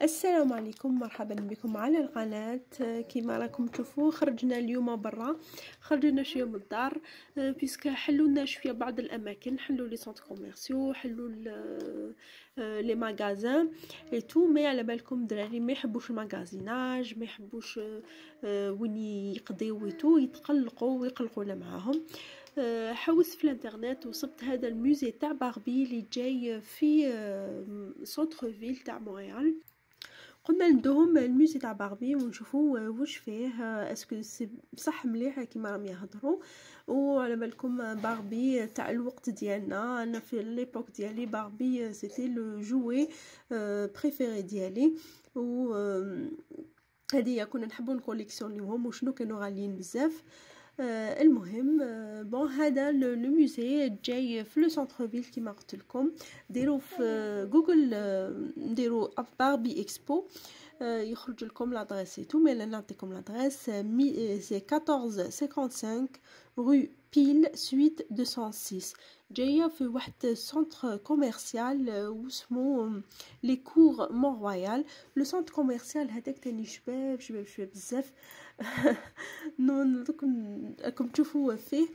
السلام عليكم، مرحبا بكم على القناة. كما راكم تشوفوا خرجنا اليوم برا، خرجنا شويه من الدار بيسكو حلوا لنا شويه بعض الاماكن، حلوا لي سونتر كوميرسيو، حلوا لي ماغازان اي تو. مي على بالكم الدراري ما يحبوش الماغازيناج، ما يحبوش وين يقضيو تو، يتقلقوا ويقلقونا معاهم. حوست في الانترنت وصبت هذا الموزي تاع باربي اللي جاي في سونتر فيل تاع مونريال. قلنا ندوهم الموزي تاع باربي ونشوفوا واش فيه، اسكو صح مليح كيما راهم يهضروا. وعلى بالكم باربي تاع الوقت ديالنا، انا في ليبوك ديالي باربي سيتي لو جوي بريفيري ديالي، و هذه كنا نحبوا نكوليكسيونيوهم وشنو كانوا غاليين بزاف. المهم بون هذا لو موزي جاي في لو سونتر فيل كيما قلت لكم. ديروا في جوجل ديروا باربي اكسبو يخرج لكم لادريس تو، مي انا نعطيكم لادريس. سي 1455 رو بيل سويت 206. جايه في واحد سونتر كوميرسيال واسمو لي كور مون رويال. لو سونتر كوميرسيال هذاك تاني شباب بزاف. راكم تشوفوا فيه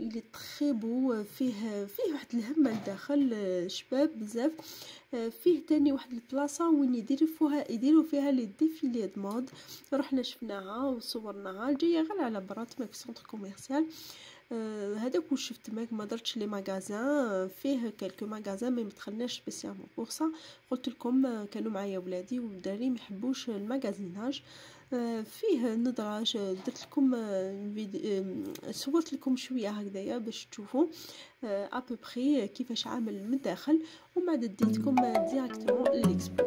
il est très beau، فيه واحد الهمه لداخل شباب بزاف. فيه تاني واحد البلاصه وين يديروا فيها لي ديفيلي د مود، رحنا شفناها وصورناها. جايه غير على برات ماك سونتر كوميرسيال. هذاك واش شفت ما درتش لي ماغازان، فيه كلكو ماغازان ما دخلناش سبيسيالمون بور سا. قلت لكم كانوا معايا ولادي والدراري ما يحبوش الماغازيناج. فيه ندراج، درت لكم صورت لكم شويه هكذايا باش تشوفوا ابوبري كيفاش عامل من الداخل، ومن بعد ديتكم ديريكتومون ليكسبو.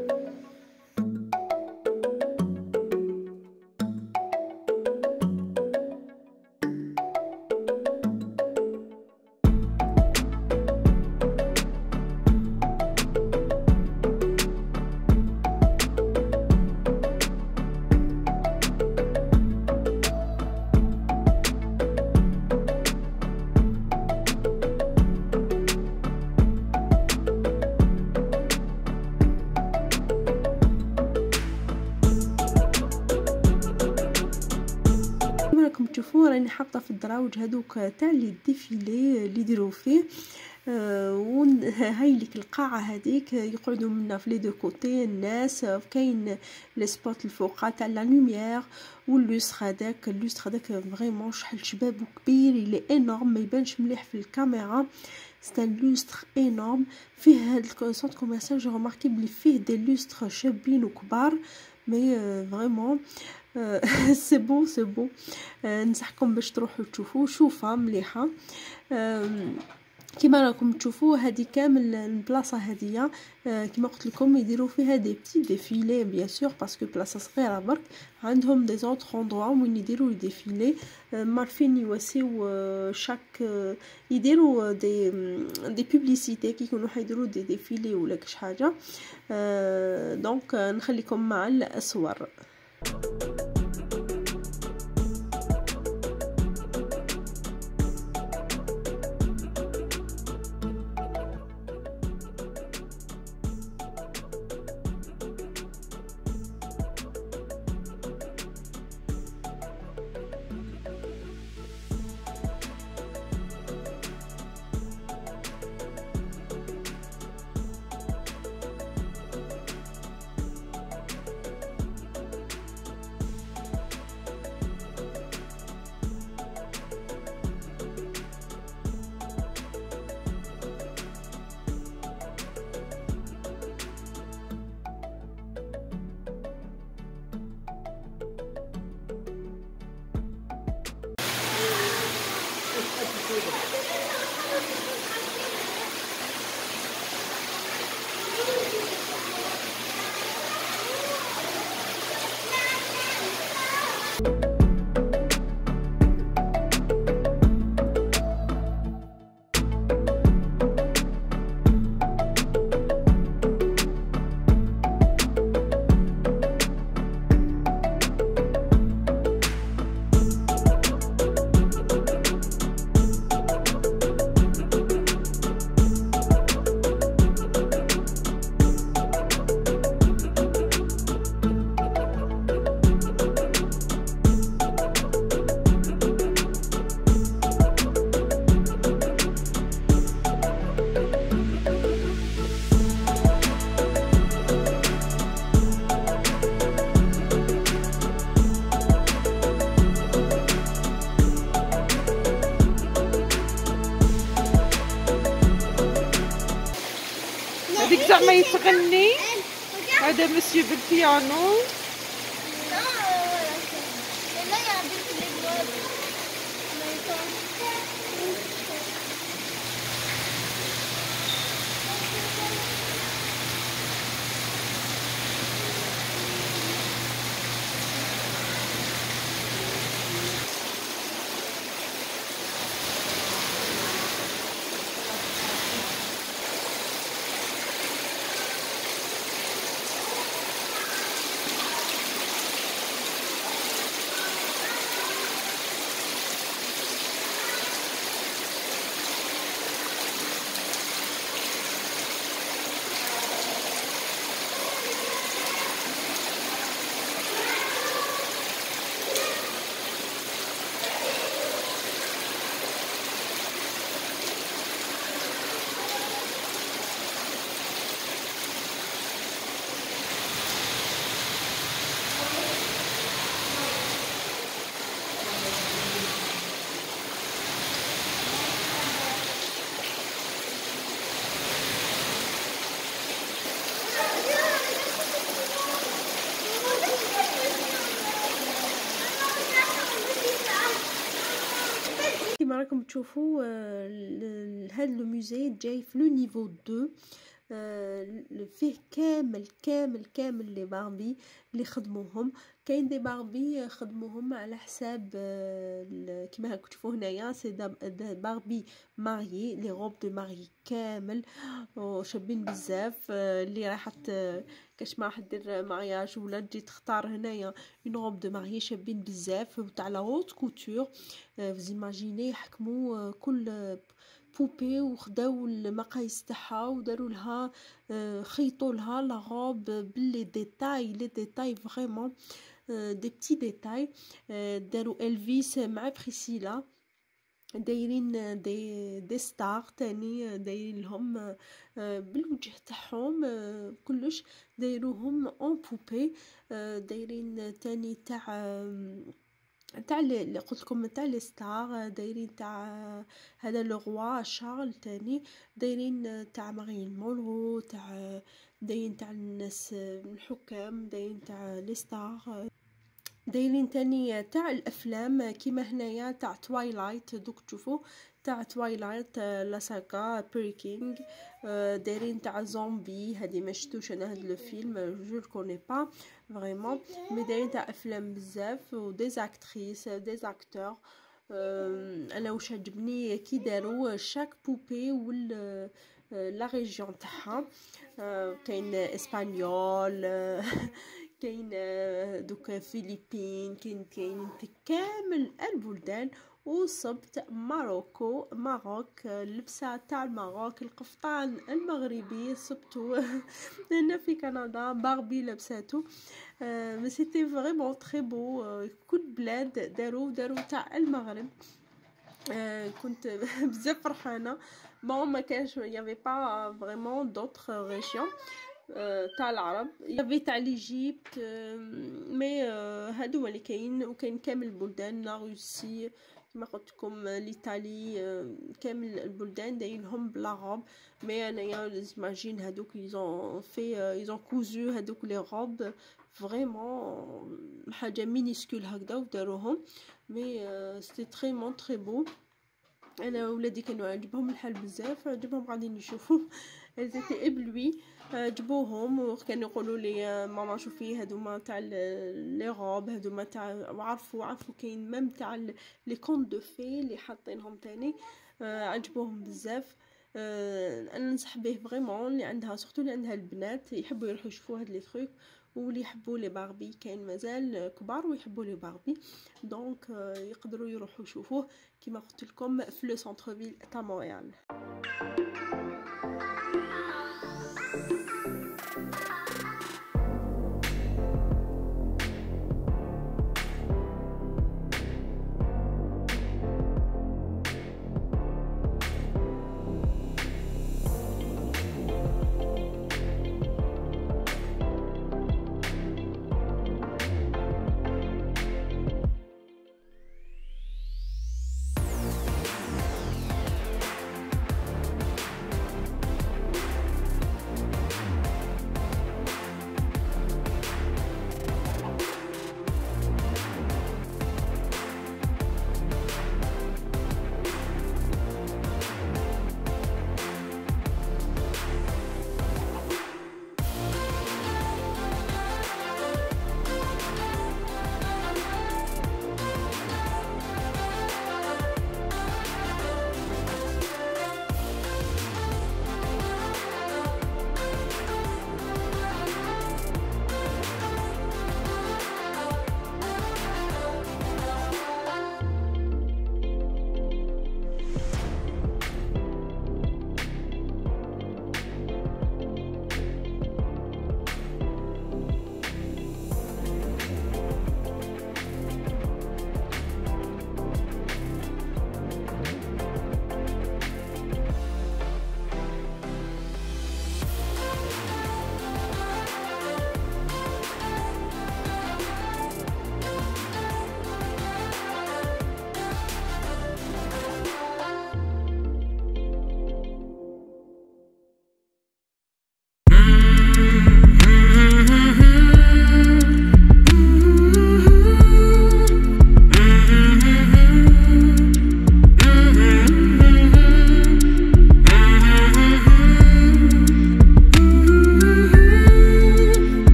تشوفوا راني حاطه في الدراوج هذوك تاع لي ديفيلي اللي يديروا فيه. هاي ليك القاعه هذيك يقعدوا منا في لي دو كوتي الناس. كاين لي سبوت الفوق تاع لا لوميير واللوستر هذاك فريمون شحال شباب وكبير، لي انورم ما يبانش مليح في الكاميرا. سي ان لوستر انورم. فيه هاد السونتر كوميرسيال جو رماركي بلي فيه دي لوستر شابين وكبار، مي فريمون سي بون ننصحكم باش تروحوا تشوفوا. شوفه مليحه كما راكم تشوفوا. هذه كامل البلاصه هذه كما قلت لكم يديروا فيها دي بتي ديفيلي بيان سور باسكو بلاصه صغيره برك. عندهم دي زونتر اندروا وين يديروا لي ديفيلي، مارفين يواسيو شاك يديروا دي بوبليسيتي كي يكونوا حيديروا دي ديفيلي ولا كش حاجه. دونك نخليكم مع الصور. زعما يتغني. هذا مسيو بالبيانو. كما راكم تشوفوا هذا الموزي جاي في لو نيفو 2. فيه كامل لي باربي اللي خدموهم. كاين دي باربي خدموهم على حساب كما راكم تشوفوا هنايا سي باربي ماري لي روب دو ماري كامل وشابين بزاف. اللي راحت كاش ما راح دير مارياج ولا تجي تختار هنايا اون روب دو ماري شابين بزاف تاع لا هوت كوتور. فزيماجيني يحكموا كل بوبي وخداو المقاييس تاعها وداروا لها خيطوا لها لا روب باللي ديتاي فريمون دي بتي ديتاي. داروا الفيس مع بريسيلا دايرين دي ستار تاني دايرين لهم بالوجه تاعهم كلش دايروهم اون بوبي. دايرين تاني تاع اللي قلت لكم تاع لي ستار دايرين تاع هذا لو روا شارل تاني دايرين تاع مارين مونرو تاع دايرين تاع الناس الحكام دايرين تاع لي ستار دايرين تاني تاع الافلام كيما هنايا تاع توايلايت دوك تشوفوا تاع توايلايت لا ساغا بريكينغ. دايرين تاع زومبي هذه ما شفتوش انا هذا الفيلم جو كوني با فريمون مي دايرين تاع افلام بزاف ودي زاكتريس دي زاكتور. انا واش عجبني كي داروا شاك بوبي وال لا ريجيون تاعها. كاين اسبانيول كاين دوك فيليبين كاين كامل البلدان وصبت ماروكو ماروك اللبسه تاع الماروك القفطان المغربي صبتو هنا في كندا باربي لبساتو. مي سيتي فريمون تري بو. كل بلاد داروا تاع المغرب. كنت بزاف فرحانه. بون ما كانش يافي با فريمون دوطر ريجيون تاع العرب يافي تاع ليجيبت مي هادو اللي كاين وكاين كامل البلدان لا روسي كما قلت لكم ليطالي كامل البلدان دايرهم بلا روب. مي انايا لازماجين هادوك ايزون كوزو هادوك لي روب فريمون حاجه مينيسكول هكذا وداروهم. مي سيتي تري تري بو. انا ولادي كانوا عجبهم الحال بزاف عجبهم غاديين يشوفوا زيتي ابلوي عجبوهم وكانوا يقولوا لي ماما شوفي هذوما تاع لي روب هذوما تاع عرفوا كاين ميم تاع لي كونط دو في اللي حاطينهم تاني عجبوهم بزاف. انا ننصح به فريمون اللي عندها سورتو اللي عندها البنات يحبوا يروحوا يشوفوا هاد لي تروك واللي يحبوا لي باربي كاين مازال كبار ويحبوا لي باربي دونك يقدروا يروحوا يشوفوه كما قلت لكم في لو سونتر فيل تاع مونريال.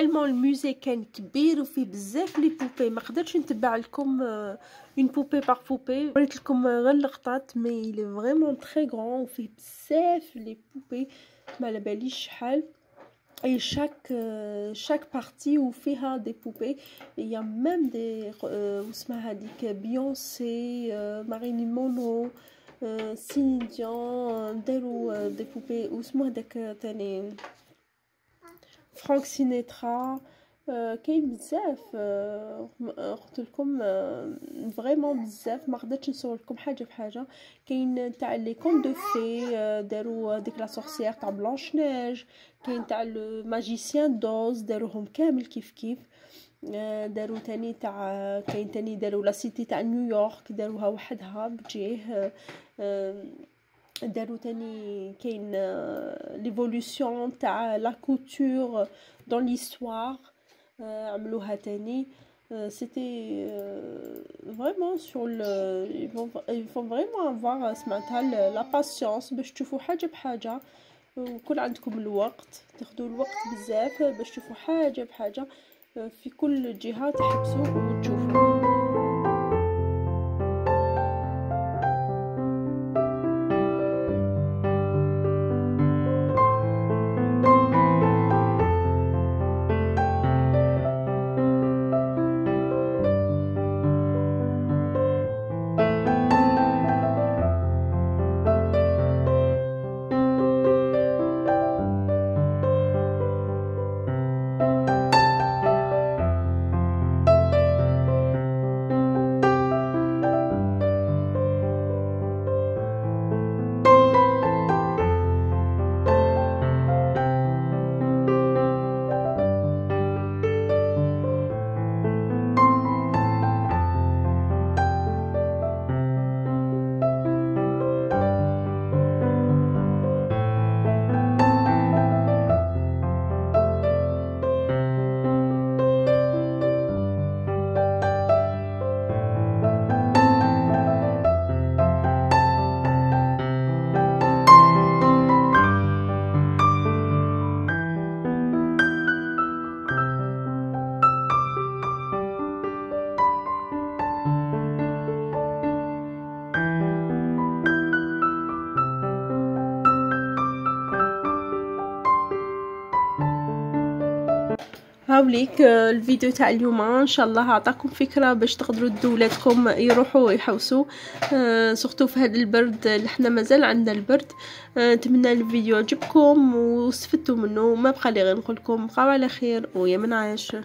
تالمون الموزي كان كبير وفيه بزاف لي بوبي، ما قدرتش نتبع لكم اون بوبي باغ بوبي، وريت لكم غير اللقطات. مي لي فريمون تري غران وفيه بزاف لي بوبي ما على باليش شحال. اي chaque partie وفيها دي بوبي. يا ميم دي واسمها هذيك بيونسي، ماريلين مونرو، سيلين ديون، داروا دي بوبي. واسمو هذاك تاني فرانك سينيترا. كاين بزاف. قلت لكم فريمون بزاف، ما قدرتش نصور لكم حاجه بحاجه. كاين تاع لي كون دو في، داروا ديك لا سورسيير تاع بلانش نيج. كاين تاع لو ماجيسيان دوز، داروهم كامل كيف كيف. داروا تاني تاع كاين تاني داروا لا سيتي تاع نيويورك، داروها وحدها بجيه. داروا تاني كاين ليفولوسيون تاع لا كوتور دون ليستوار، عملوها تاني. سيتي فريمون سور il faut vraiment avoir سمعتها لا باسيونس باش تشوفوا حاجه بحاجه، وكل عندكم الوقت، تاخذوا الوقت بزاف باش تشوفوا حاجه بحاجه في كل جهه تحبسوا وتشوفوا. هاوليك الفيديو تاع اليوم، ان شاء الله عطاكم فكره باش تقدروا تدوا ولادكم يروحوا يحوسوا، سورتو في هذا البرد اللي حنا مازال عندنا البرد. نتمنى الفيديو عجبكم واستفدتوا منه. ما بقى لي غير نقول لكم بقاو على خير ويا من عاش.